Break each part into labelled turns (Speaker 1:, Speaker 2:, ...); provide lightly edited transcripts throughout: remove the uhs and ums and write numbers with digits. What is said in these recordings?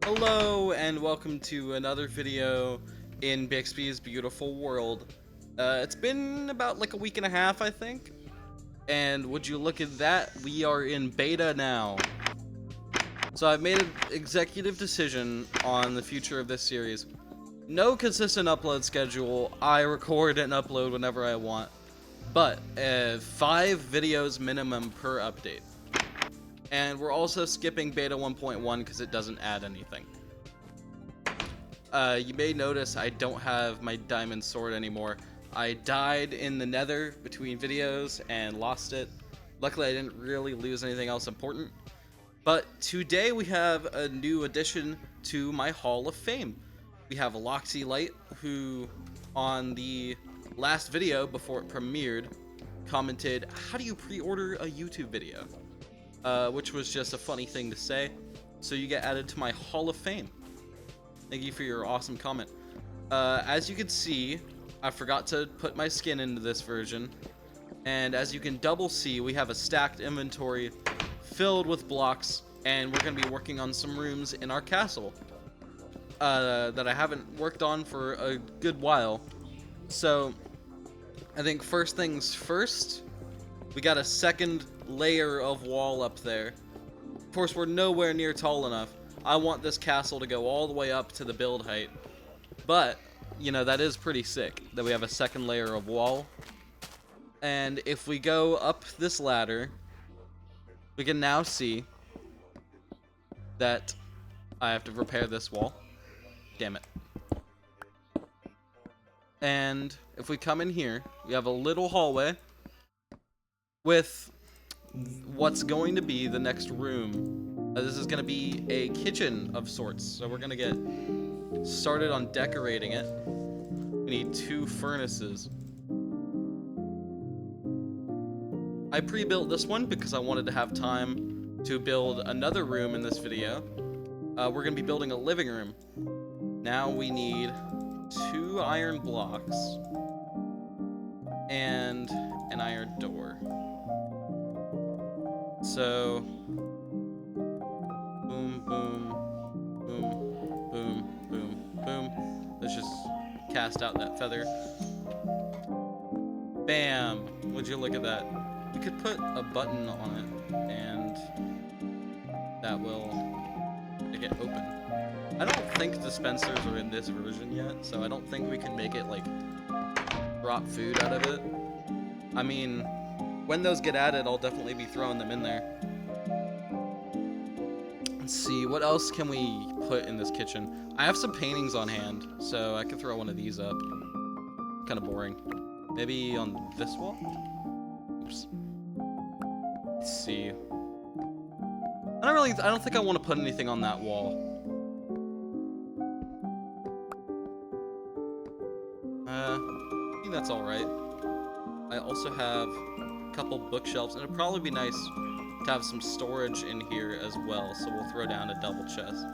Speaker 1: Hello and welcome to another video in Bixby's beautiful world. It's been about like a week and a half, I think. And would you look at that, we are in beta now. So I've made an executive decision on the future of this series. No consistent upload schedule. I record and upload whenever I want. But 5 videos minimum per update. And we're also skipping beta 1.1 because it doesn't add anything. You may notice I don't have my diamond sword anymore. I died in the nether between videos and lost it. Luckily I didn't really lose anything else important. But today we have a new addition to my Hall of Fame. We have Loxy Light, who on the last video before it premiered commented, "How do you pre-order a YouTube video?" Which was just a funny thing to say. So you get added to my Hall of Fame. Thank you for your awesome comment. As you can see, I forgot to put my skin into this version. And as you can double see, we have a stacked inventory filled with blocks, and we're going to be working on some rooms in our castle that I haven't worked on for a good while. So I think first things first, we got a second layer of wall up there. Of course, we're nowhere near tall enough. I want this castle to go all the way up to the build height. But, you know, that is pretty sick that we have a second layer of wall. And if we go up this ladder, we can now see that I have to repair this wall. Damn it. And if we come in here, we have a little hallway with what's going to be the next room. This is going to be a kitchen of sorts, so we're going to get started on decorating it. We need 2 furnaces. I pre-built this one because I wanted to have time to build another room in this video. We're going to be building a living room. Now we need 2 iron blocks and an iron door. So boom, boom, boom, boom, boom, boom. Let's just cast out that feather. Bam! Would you look at that? We could put a button on it, and that will make it open. I don't think dispensers are in this version yet, so I don't think we can make it, like, drop food out of it. I mean, when those get added, I'll definitely be throwing them in there. Let's see, what else can we put in this kitchen? I have some paintings on hand, so I could throw one of these up. Kind of boring. Maybe on this wall? Oops. Let's see. I don't think I want to put anything on that wall. I think that's alright. I also have a couple bookshelves, and it'd probably be nice to have some storage in here as well, so we'll throw down a double chest.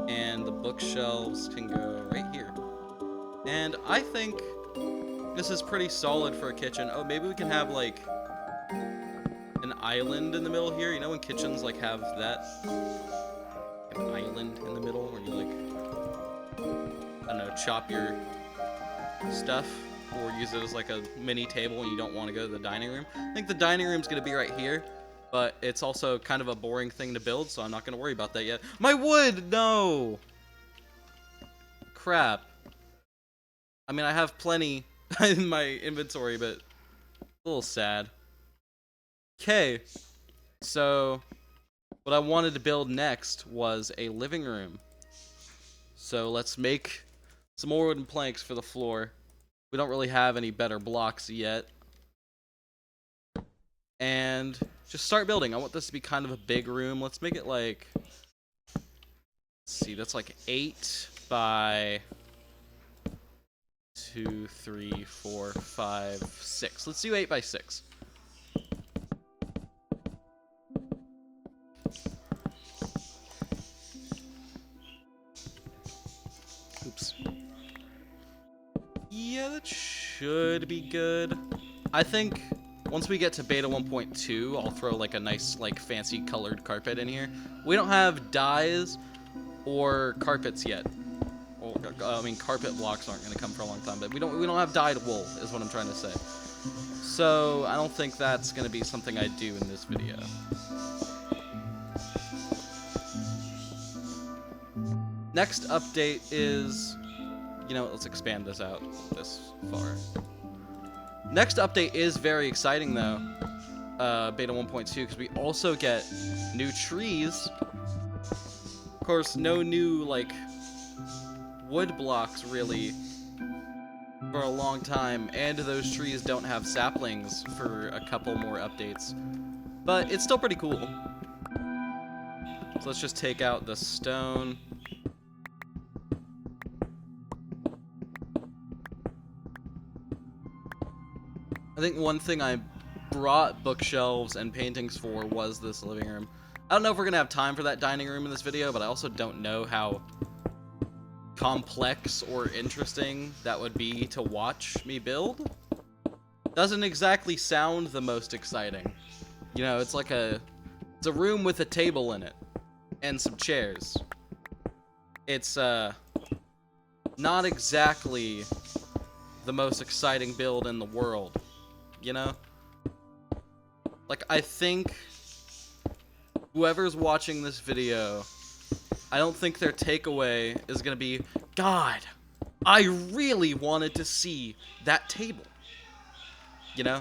Speaker 1: And the bookshelves can go right here. And I think this is pretty solid for a kitchen. Oh, maybe we can have like an island in the middle here. You know when kitchens like have that? An island in the middle where you like, I don't know, chop your stuff or use it as like a mini table and you don't want to go to the dining room. I think the dining room's gonna be right here, but it's also kind of a boring thing to build, so I'm not gonna worry about that yet. My wood! No! Crap. I mean, I have plenty in my inventory, but a little sad. Okay, so what I wanted to build next was a living room. So let's make some more wooden planks for the floor. We don't really have any better blocks yet. And just start building. I want this to be kind of a big room. Let's make it like, let's see, that's like 8 by 2, 3, 4, 5, 6. Let's do 8 by 6. Oops. Yeah, that should be good. I think once we get to beta 1.2, I'll throw like a nice like fancy colored carpet in here. We don't have dyes or carpets yet. Well, I mean, carpet blocks aren't going to come for a long time, but we don't have dyed wool is what I'm trying to say. So I don't think that's going to be something I do in this video. Next update is, you know, let's expand this out this far. Next update is very exciting though, beta 1.2, because we also get new trees. Of course, no new like wood blocks really for a long time, and those trees don't have saplings for a couple more updates, but it's still pretty cool. So let's just take out the stone. I think one thing I brought bookshelves and paintings for was this living room. I don't know if we're gonna have time for that dining room in this video, but I also don't know how complex or interesting that would be to watch me build. Doesn't exactly sound the most exciting. You know, it's like it's a room with a table in it and some chairs. It's not exactly the most exciting build in the world, you know? Like, I think whoever's watching this video, I don't think their takeaway is gonna be, God, I really wanted to see that table. You know?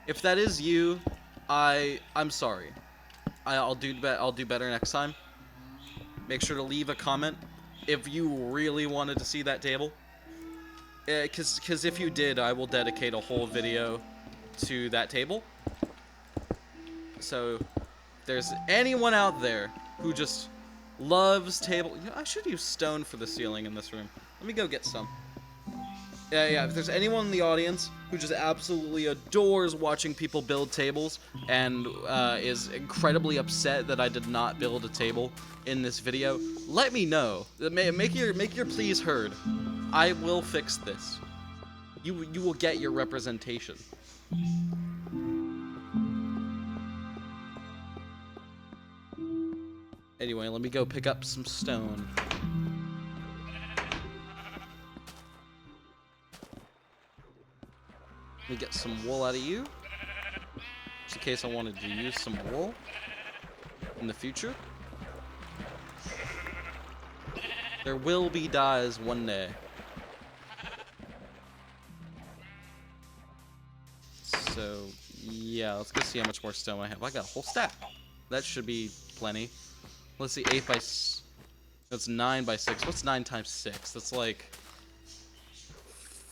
Speaker 1: If that is you, I'm sorry. I'll do better next time. Make sure to leave a comment if you really wanted to see that table. Because if you did, I will dedicate a whole video to that table. So, if there's anyone out there who just loves table... You know, I should use stone for the ceiling in this room. Let me go get some. Yeah, if there's anyone in the audience who just absolutely adores watching people build tables and is incredibly upset that I did not build a table in this video, let me know. Make your pleas heard. I will fix this. You will get your representation. Anyway, let me go pick up some stone. Let me get some wool out of you, just in case I wanted to use some wool in the future. There will be dyes one day. So, yeah, let's go see how much more stone I have. I got a whole stack. That should be plenty. Let's see, 8 by... That's 9 by 6. What's 9 times 6? That's like...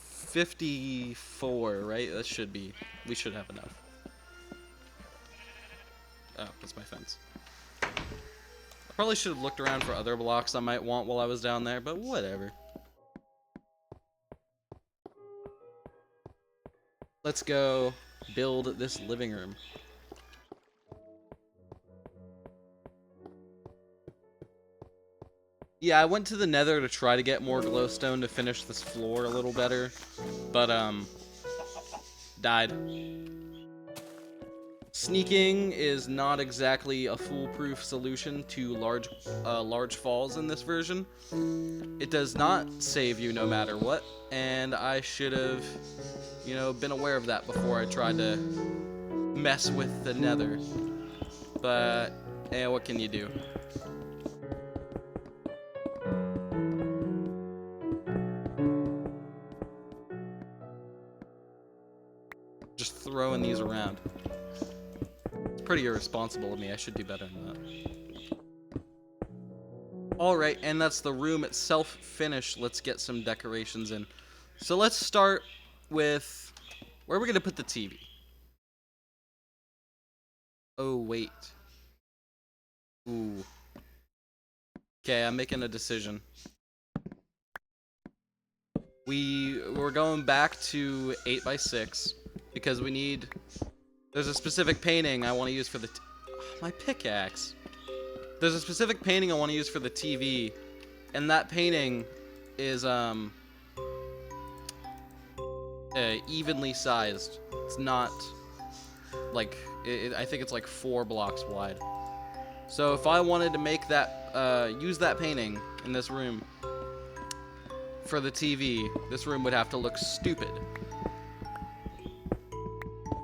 Speaker 1: 54, right? That should be... We should have enough. Oh, that's my fence. I probably should have looked around for other blocks I might want while I was down there, but whatever. Let's go build this living room. Yeah, I went to the nether to try to get more glowstone to finish this floor a little better, but, died. Sneaking is not exactly a foolproof solution to large falls in this version. It does not save you no matter what, and I should have, you know, been aware of that before I tried to mess with the nether. But, what can you do? Just throwing these around. It's pretty irresponsible of me. I should do better than that. Alright, and that's the room itself finished. Let's get some decorations in. So let's start with... Where are we going to put the TV? Oh, wait. Ooh. Okay, I'm making a decision. We're going back to 8 by 6 because we need... There's a specific painting I want to use for the... my pickaxe. There's a specific painting I want to use for the TV, and that painting is, evenly sized. It's not like I think it's like 4 blocks wide. So if I wanted to make that use that painting in this room for the TV, this room would have to look stupid.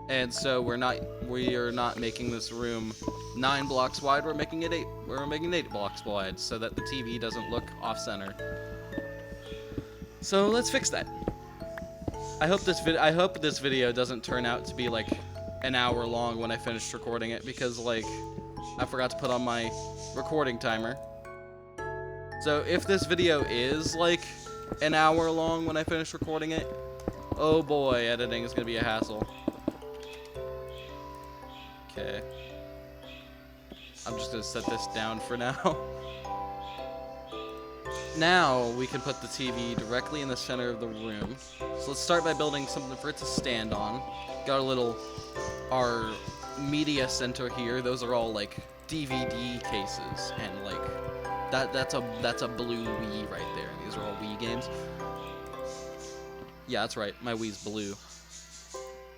Speaker 1: And so we are not making this room 9 blocks wide. We're making it 8. We're making 8 blocks wide so that the TV doesn't look off center. So let's fix that. I hope this video doesn't turn out to be like an hour long when I finish recording it, because like I forgot to put on my recording timer. So if this video is like an hour long when I finish recording it, oh boy, editing is gonna be a hassle. Okay. I'm just gonna set this down for now. Now we can put the TV directly in the center of the room. So let's start by building something for it to stand on. Got our media center here. Those are all like DVD cases, and like that's a blue Wii right there. These are all Wii games. Yeah, that's right. My Wii's blue.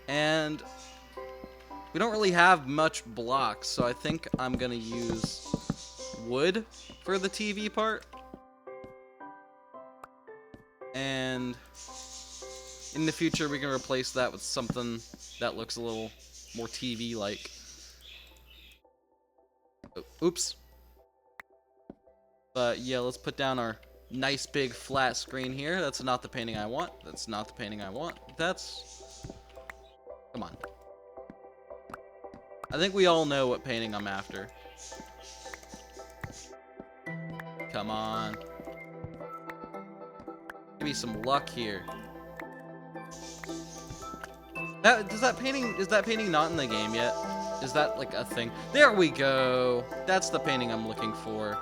Speaker 1: And we don't really have much blocks, so I think I'm gonna use wood for the TV part. And in the future, we can replace that with something that looks a little more TV-like. Oops. But yeah, let's put down our nice big flat screen here. That's not the painting I want. That's not the painting I want. That's... Come on. I think we all know what painting I'm after. Come on. Give me some luck here. Is that painting not in the game yet? Is that like a thing? There we go. That's the painting I'm looking for.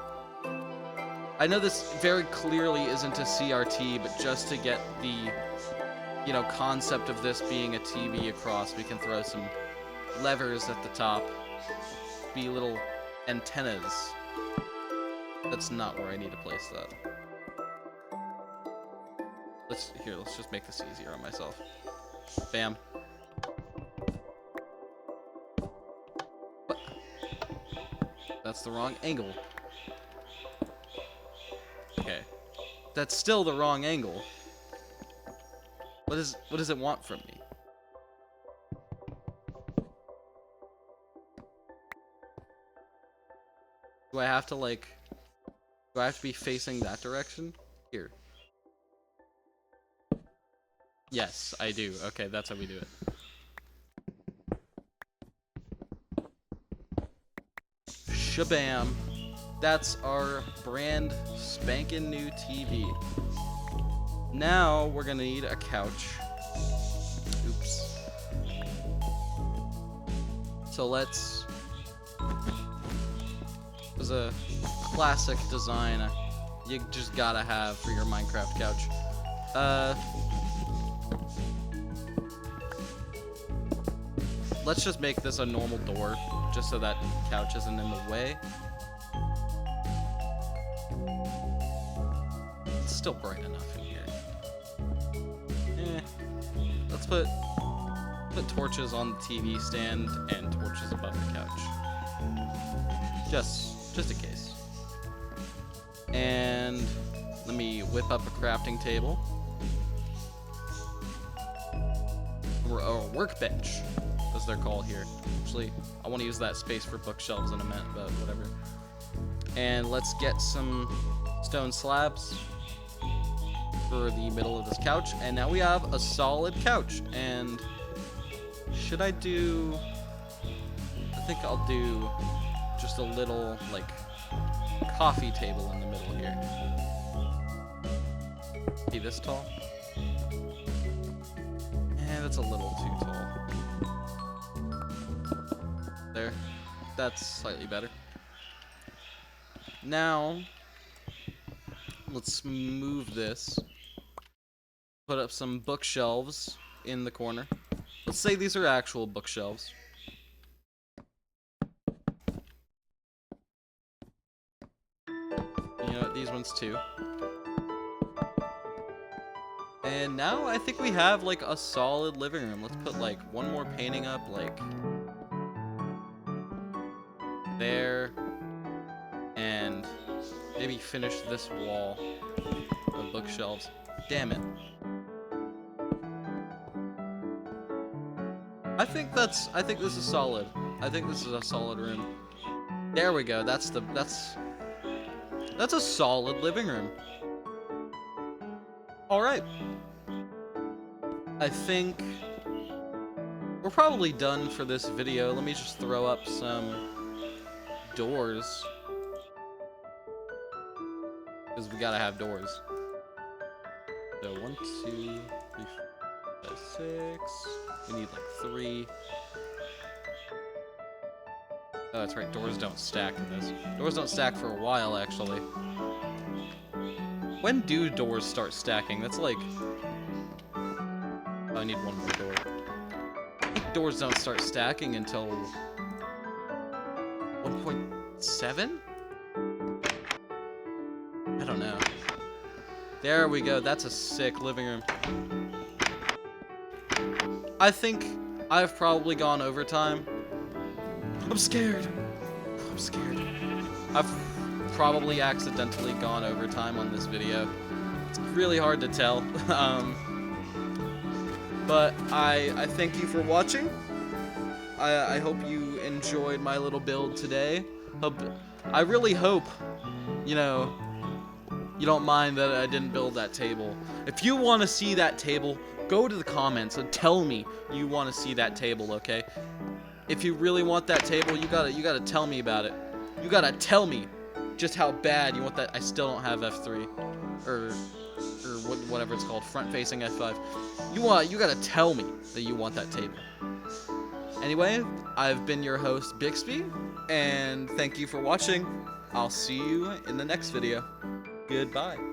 Speaker 1: I know this very clearly isn't a CRT, but just to get the, you know, concept of this being a TV across, we can throw some levers at the top. Be little antennas. That's not where I need to place that. Let's just make this easier on myself. Bam. What? That's the wrong angle. Okay. That's still the wrong angle. What does it want from me? Do I have to be facing that direction? Here. Yes, I do. Okay, that's how we do it. Shabam. That's our brand spankin' new TV. Now we're gonna need a couch. Oops. So let's... There's a classic design you just gotta have for your Minecraft couch. Let's just make this a normal door, just so that couch isn't in the way. It's still bright enough in here. Let's put torches on the TV stand and torches above the couch. Just in case. And let me whip up a crafting table. Or a workbench, as they're called here. Actually, I want to use that space for bookshelves in a minute, but whatever. And let's get some stone slabs for the middle of this couch. And now we have a solid couch. And should I do... I think I'll do just a little, like, coffee table in the middle here. Be this tall? And it's a little too tall. There. That's slightly better. Now, let's move this. Put up some bookshelves in the corner. Let's say these are actual bookshelves. You know what, these ones too. And now I think we have like a solid living room. Let's put like one more painting up, like there, and maybe finish this wall of bookshelves. Damn it. I think this is solid. I think this is a solid room. There we go. That's a solid living room. All right. I think we're probably done for this video. Let me just throw up some doors, because we gotta have doors. So 1, 2, 3, 4, 5, 6. We need like 3. Oh, that's right. Doors don't stack in this. Doors don't stack for a while, actually. When do doors start stacking? That's like... Oh, I need one more door. I think doors don't start stacking until 1.7? I don't know. There we go. That's a sick living room. I think I've probably gone overtime. I'm scared. I'm scared. I've probably accidentally gone overtime on this video. It's really hard to tell. But I thank you for watching. I hope you enjoyed my little build today. I really hope, you know, you don't mind that I didn't build that table. If you want to see that table, go to the comments and tell me you want to see that table, okay? If you really want that table, you gotta tell me about it. You gotta tell me just how bad you want that. I still don't have F3 or whatever it's called, front-facing F5. You gotta tell me that you want that table. Anyway, I've been your host, Bixby, and thank you for watching. I'll see you in the next video. Goodbye.